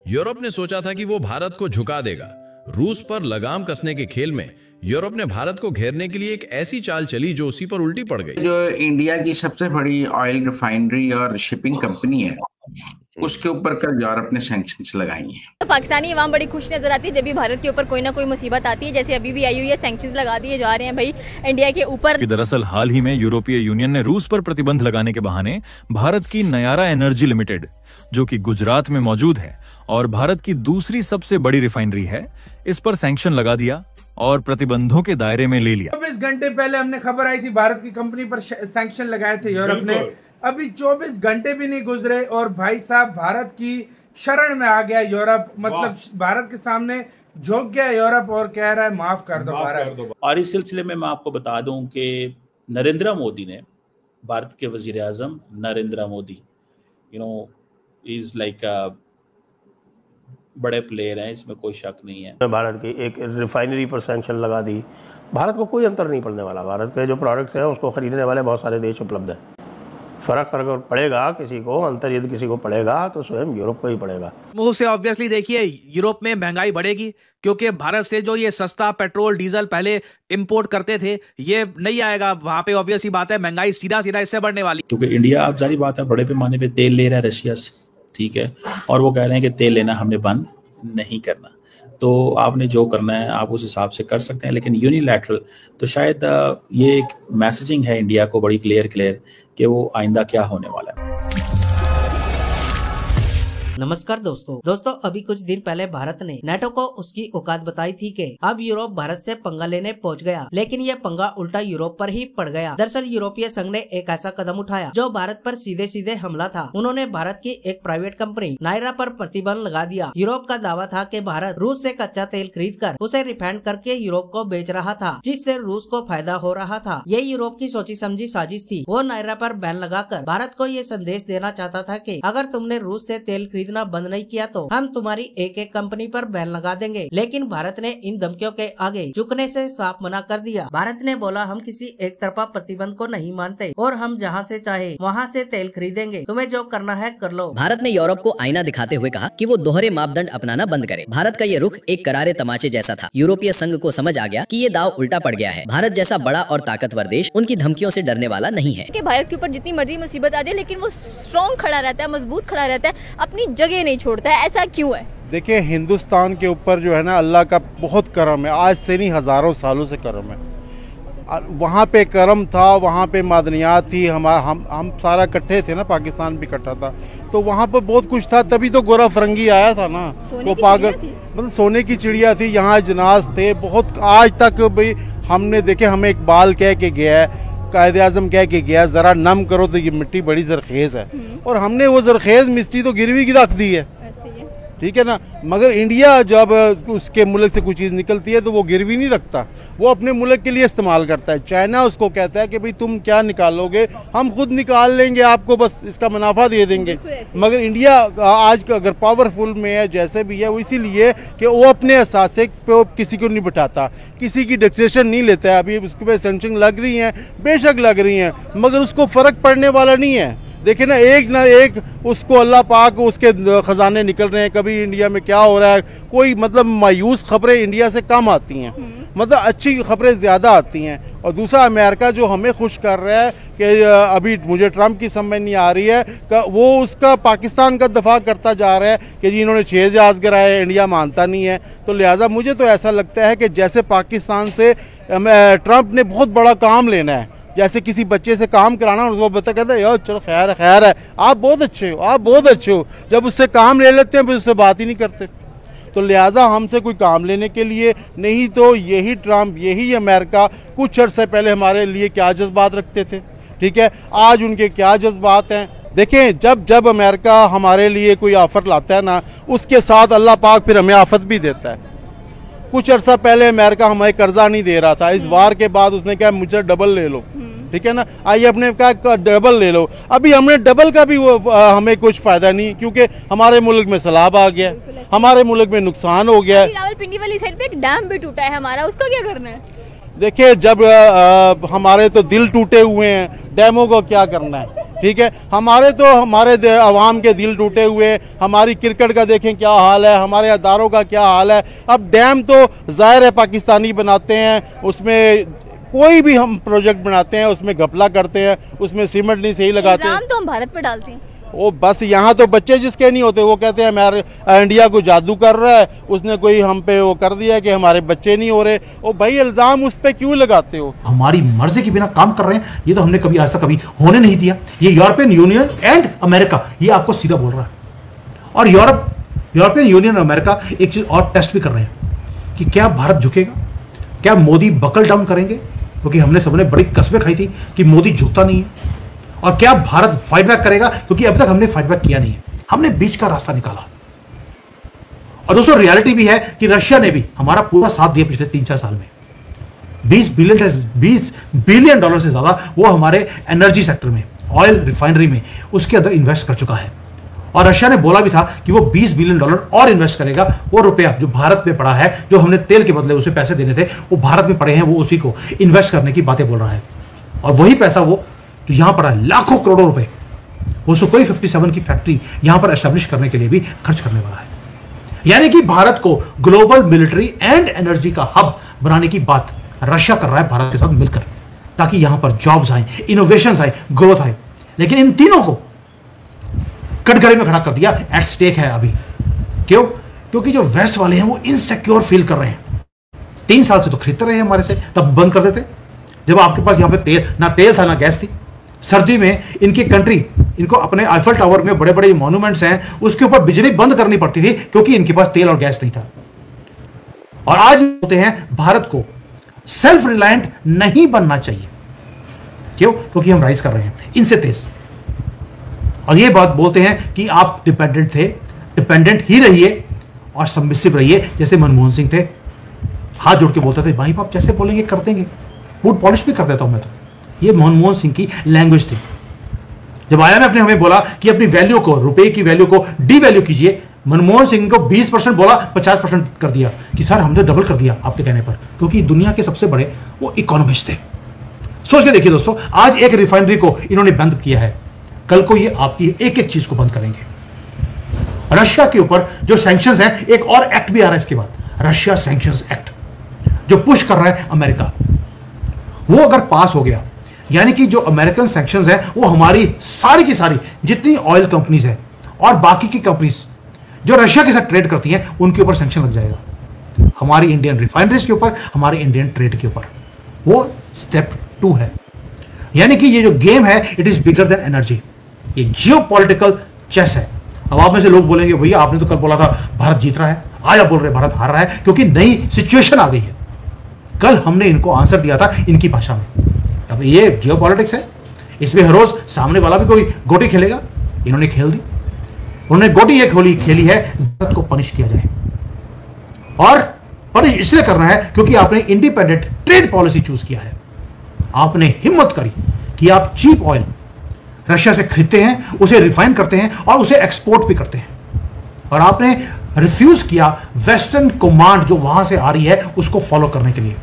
Europe ने सोचा था कि वो भारत को झुका देगा। रूस पर लगाम कसने के खेल में यूरोप ने भारत को घेरने के लिए एक ऐसी चाल चली जो उसी पर उल्टी पड़ गई। जो इंडिया की सबसे बड़ी ऑयल रिफाइनरी और शिपिंग कंपनी है, उसके ऊपर कल यूरोप ने सैंक्शंस लगाई हैं। तो पाकिस्तानी अवाम बड़ी खुश नजर आती है जब भी भारत के ऊपर कोई ना कोई मुसीबत आती है, जैसे अभी भी आई हुई है, सैंक्शंस लगा दिए जा रहे हैं भाई इंडिया के ऊपर। दरअसल हाल ही में यूरोपीय यूनियन ने रूस पर प्रतिबंध लगाने के बहाने भारत की नयारा एनर्जी लिमिटेड, जो कि गुजरात में मौजूद है और भारत की दूसरी सबसे बड़ी रिफाइनरी है, इस पर सैंक्शन लगा दिया और प्रतिबंधों के दायरे में ले लिया। 24 घंटे पहले हमने खबर आई थी भारत की कंपनी पर सैंक्शन लगाए थे यूरोप ने। अभी 24 घंटे भी नहीं गुजरे और भाई साहब भारत की शरण में आ गया यूरोप, मतलब भारत के सामने झुक गया यूरोप और कह रहा है माफ कर दो भारत। और इस सिलसिले में मैं आपको बता दूं कि नरेंद्र मोदी ने, भारत के वजीर आजम नरेंद्र मोदी, इज लाइक बड़े प्लेयर हैं, इसमें कोई शक नहीं है। भारत की एक रिफाइनरी पर सैंक्शन लगा दी, भारत को कोई अंतर नहीं पड़ने वाला। भारत के जो प्रोडक्ट्स हैं उसको खरीदने वाले बहुत सारे देश उपलब्ध हैं। फर्क अगर पड़ेगा किसी को, अंतर यदि किसी को पड़ेगा तो स्वयं यूरोप को ही पड़ेगा। मुंह से ऑब्वियसली देखिए यूरोप में महंगाई बढ़ेगी, क्योंकि भारत से जो ये सस्ता पेट्रोल डीजल पहले इंपोर्ट करते थे ये नहीं आएगा, वहां पे ऑब्वियसली बात है महंगाई सीधा सीधा इससे बढ़ने वाली। क्योंकि इंडिया अब जारी बात है बड़े पैमाने पे तेल ले रहा है रशिया से, ठीक है, और वो कह रहे हैं कि तेल लेना हमने बंद नहीं करना। तो आपने जो करना है आप उस हिसाब से कर सकते हैं, लेकिन यूनिलैटरल तो शायद ये एक मैसेजिंग है इंडिया को बड़ी क्लियर कि वो आइंदा क्या होने वाला है। नमस्कार दोस्तों अभी कुछ दिन पहले भारत ने नाटो को उसकी औकात बताई थी कि अब यूरोप भारत से पंगा लेने पहुंच गया, लेकिन ये पंगा उल्टा यूरोप पर ही पड़ गया। दरअसल यूरोपीय संघ ने एक ऐसा कदम उठाया जो भारत पर सीधे सीधे हमला था। उन्होंने भारत की एक प्राइवेट कंपनी नायरा पर प्रतिबंध लगा दिया। यूरोप का दावा था कि भारत रूस से कच्चा तेल खरीद कर उसे रिफाइंड करके यूरोप को बेच रहा था, जिससे रूस को फायदा हो रहा था। ये यूरोप की सोची समझी साजिश थी। वो नायरा पर बैन लगाकर भारत को ये संदेश देना चाहता था कि अगर तुमने रूस से तेल खरीदना बंद नहीं किया तो हम तुम्हारी एक एक कंपनी पर बैन लगा देंगे। लेकिन भारत ने इन धमकियों के आगे झुकने से साफ मना कर दिया। भारत ने बोला हम किसी एक तरफा प्रतिबंध को नहीं मानते और हम जहां से चाहे वहां से तेल खरीदेंगे, तुम्हें जो करना है कर लो। भारत ने यूरोप को आईना दिखाते हुए कहा कि वो दोहरे मापदंड अपनाना बंद करे। भारत का ये रुख एक करारे तमाचे जैसा था। यूरोपीय संघ को समझ आ गया कि ये दाव उल्टा पड़ गया है। भारत जैसा बड़ा और ताकतवर देश उनकी धमकियों से डरने वाला नहीं है। भारत के ऊपर जितनी मर्जी मुसीबत आ जाए लेकिन वो स्ट्रॉन्ग खड़ा रहता है, मजबूत खड़ा रहता है, अपनी जगह नहीं छोड़ता है। ऐसा क्यों है? देखिए, हिंदुस्तान के ऊपर जो है ना अल्लाह का बहुत करम है, आज से नहीं हज़ारों सालों से करम है। वहाँ पे करम था, वहाँ पे मादनियात थी, हम सारा इकट्ठे थे ना, पाकिस्तान भी इकट्ठा था, तो वहाँ पर बहुत कुछ था। तभी तो गोरा फरंगी आया था ना, वो पागल मतलब सोने की चिड़िया थी। यहाँ जनाज थे बहुत, आज तक भाई हमने देखे, हमें इकबाल कह के गया है, कायदे आज़म कह के गया, ज़रा नम करो तो ये मिट्टी बड़ी जरखेज़ है, और हमने वो जरखेज़ मिट्टी तो गिरवी की रख दी है, ठीक है ना। मगर इंडिया जब उसके मुल्क से कोई चीज़ निकलती है तो वो गिरवी नहीं रखता, वो अपने मुल्क के लिए इस्तेमाल करता है। चाइना उसको कहता है कि भाई तुम क्या निकालोगे, हम खुद निकाल लेंगे, आपको बस इसका मुनाफा दे देंगे। मगर इंडिया आज अगर पावरफुल में है जैसे भी है, वो इसीलिए कि वो अपने असासे पे किसी को नहीं बिठाता, किसी की टैक्सेशन नहीं लेता है। अभी उसके पे सैंक्शन लग रही हैं, बेशक लग रही हैं, मगर उसको फ़र्क पड़ने वाला नहीं है। देखिए ना एक उसको अल्लाह पाक उसके ख़जाने निकल रहे हैं। कभी इंडिया में क्या हो रहा है, कोई मतलब मायूस खबरें इंडिया से कम आती हैं, मतलब अच्छी खबरें ज़्यादा आती हैं। और दूसरा अमेरिका जो हमें खुश कर रहा है कि अभी मुझे ट्रंप की समझ नहीं आ रही है कि वो उसका पाकिस्तान का दफा करता जा रहा है कि जी इन्होंने 6 जहाज़ गिराए, इंडिया मानता नहीं है। तो लिहाजा मुझे तो ऐसा लगता है कि जैसे पाकिस्तान से ट्रंप ने बहुत बड़ा काम लेना है, जैसे किसी बच्चे से काम कराना और उसको बच्चा कहता है यार चलो खैर है, आप बहुत अच्छे हो, जब उससे काम ले लेते हैं फिर उससे बात ही नहीं करते। तो लिहाजा हमसे कोई काम लेने के लिए नहीं, तो यही ट्रंप, यही अमेरिका कुछ अर्से पहले हमारे लिए क्या जज्बात रखते थे, ठीक है, आज उनके क्या जज्बात हैं। देखें, जब अमेरिका हमारे लिए कोई ऑफर लाता है ना, उसके साथ अल्लाह पाक फिर हमें आफत भी देता है। कुछ अर्सा पहले अमेरिका हमें कर्जा नहीं दे रहा था, इस वार के बाद उसने कहा मुझे डबल ले लो, ठीक है ना, आइए अपने कहा डबल ले लो। अभी हमने डबल का भी हमें कुछ फायदा नहीं, क्योंकि हमारे मुल्क में सैलाब आ गया, हमारे मुल्क में नुकसान हो गया। रावलपिंडी वाली साइड पे एक डैम भी टूटा है हमारा, उसका क्या करना है? देखिए, जब हमारे तो दिल टूटे हुए हैं, डैमों को क्या करना है। ठीक है। हमारे अवाम के दिल टूटे हुए, हमारी क्रिकेट का देखें क्या हाल है, हमारे अदारों का क्या हाल है। अब डैम तो ज़ाहिर है पाकिस्तानी बनाते हैं, उसमें कोई भी हम प्रोजेक्ट बनाते हैं उसमें घपला करते हैं, उसमें सीमेंट नहीं सही लगाते हैं। तो हम भारत पे डालते हैं। वो बस यहाँ तो बच्चे जिसके नहीं होते वो कहते हैं हमारे इंडिया को जादू कर रहा है, उसने कोई हम पे वो कर दिया कि हमारे बच्चे नहीं हो रहे। ओ भाई इल्ज़ाम उस पर क्यों लगाते हो? हमारी मर्जी के बिना काम कर रहे हैं, ये तो हमने कभी आज तक कभी होने नहीं दिया। ये यूरोपियन यूनियन एंड अमेरिका ये आपको सीधा बोल रहा है। और यूरोपियन यूनियन और अमेरिका एक चीज और टेस्ट भी कर रहे हैं कि क्या भारत झुकेगा, क्या मोदी बकल डाउन करेंगे, क्योंकि हमने सबने बड़ी कसमें खाई थी कि मोदी झुकता नहीं है। और क्या भारत फाइट बैक करेगा, क्योंकि अब तक हमने फाइट बैक किया नहीं है, हमने बीच का रास्ता निकाला। और दोस्तों रियलिटी भी है कि रशिया ने भी हमारा पूरा साथ दिया पिछले 3-4 साल में। 20 बिलियन डॉलर से ज्यादा वो हमारे एनर्जी सेक्टर में, ऑयल रिफाइनरी में, उसके अंदर इन्वेस्ट कर चुका है। और रशिया ने बोला भी था कि वो 20 बिलियन डॉलर और इन्वेस्ट करेगा। वो रुपया जो भारत में पड़ा है, जो हमने तेल के बदले उसे पैसे देने थे, वो भारत में पड़े हैं, वो उसी को इन्वेस्ट करने की बातें बोल रहा है। और वही पैसा वो जो यहां पड़ा है, लाखों करोड़ों रुपए, वो सुखोई 57 की फैक्ट्री यहां पर एस्टेब्लिश करने के लिए भी खर्च करने वाला है। यानी कि भारत को ग्लोबल मिलिट्री एंड एनर्जी का हब बनाने की बात रशिया कर रहा है भारत के साथ मिलकर, ताकि यहां पर जॉब्स आए, इनोवेशन आए, ग्रोथ आए। लेकिन इन तीनों को कटघरे में खड़ा कर दिया, एट स्टेक है अभी। क्यों? क्योंकि जो वेस्ट वाले हैं वो इनसिक्योर फील कर रहे हैं। 3 साल से तो खरीदते रहे हमारे से, तब बंद कर देते जब आपके पास यहां पे तेल था ना गैस थी। सर्दी में इनकी कंट्री, इनको अपने आईफल टावर में बड़े बड़े मॉन्यूमेंट्स हैं, उसके ऊपर बिजली बंद करनी पड़ती थी क्योंकि इनके पास तेल और गैस नहीं था। और आज होते हैं भारत को सेल्फ रिलायंट नहीं बनना चाहिए। क्यों? क्योंकि हम राइज कर रहे हैं इनसे तेज। और ये बात बोलते हैं कि आप डिपेंडेंट थे, डिपेंडेंट ही रहिए और सबमिसिव रहिए, जैसे मनमोहन सिंह थे, हाथ जोड़ के बोलते थे भाई बाप जैसे बोलेंगे कर देंगे, फूड पॉलिश भी कर देता हूं मैं तो। ये मनमोहन सिंह की लैंग्वेज थी। जब IMF ने हमें बोला कि अपनी वैल्यू को, रुपए की वैल्यू को डीवैल्यू कीजिए, मनमोहन सिंह को 20% बोला, 50% कर दिया कि सर हमने डबल कर दिया आपके कहने पर, क्योंकि दुनिया के सबसे बड़े वो इकोनॉमिस्ट थे। सोच के देखिए दोस्तों, आज एक रिफाइनरी को इन्होंने बंद किया है, कल को ये आपकी एक एक चीज को बंद करेंगे। रशिया के ऊपर जो सैंक्शंस है, एक और एक्ट भी आ रहा है इसके बाद, रशिया सैंक्शंस एक्ट, जो पुश कर रहा है अमेरिका। वो अगर पास हो गया, यानी कि जो अमेरिकन सैंक्शंस है वो हमारी सारी की सारी जितनी ऑयल कंपनीज है और बाकी की कंपनीज जो रशिया के साथ ट्रेड करती हैं, उनके ऊपर सैंक्शन लग जाएगा। हमारी इंडियन रिफाइनरीज के ऊपर, हमारे इंडियन ट्रेड के ऊपर। वो स्टेप 2 है। यानी कि ये जो गेम है, it is bigger than energy. ये जियोपॉलिटिकल चेस है। अब आप में से लोग बोलेंगे भैया आपने तो कल बोला था भारत जीत रहा है, आज आप बोल रहे भारत हार रहा है, क्योंकि नई सिचुएशन आ गई है। कल हमने इनको आंसर दिया था इनकी भाषा में। अब ये जियोपॉलिटिक्स है, इसमें हर रोज सामने वाला भी कोई गोटी खेलेगा। इन्होंने खेल दी, उन्होंने गोटी एक होली खेली है, भारत को पनिश किया जाए। और पनिश इसलिए करना है क्योंकि आपने इंडिपेंडेंट ट्रेड पॉलिसी चूज किया है। आपने हिम्मत करी कि आप चीप ऑयल रशिया से खरीदते हैं, उसे रिफाइन करते हैं और उसे एक्सपोर्ट भी करते हैं। और आपने रिफ्यूज किया वेस्टर्न कमांड जो वहां से आ रही है उसको फॉलो करने के लिए।